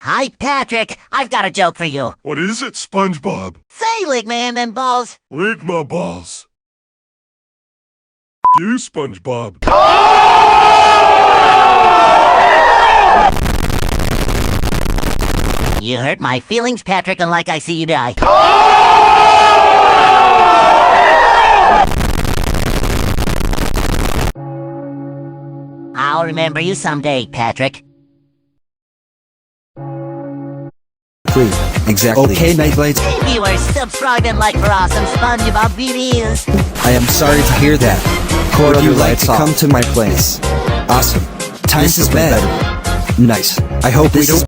Hi, Patrick. I've got a joke for you. What is it, Spongebob? Say, lick my hand and balls. Lick my balls. You, Spongebob. You hurt my feelings, Patrick, and like I see you die. I'll remember you someday, Patrick. Exactly. Okay, Nightblades. If you are subscribing like for awesome SpongeBob videos. I am sorry to hear that. Would you like to come to my place? Awesome. Time to bed. Nice. I hope this is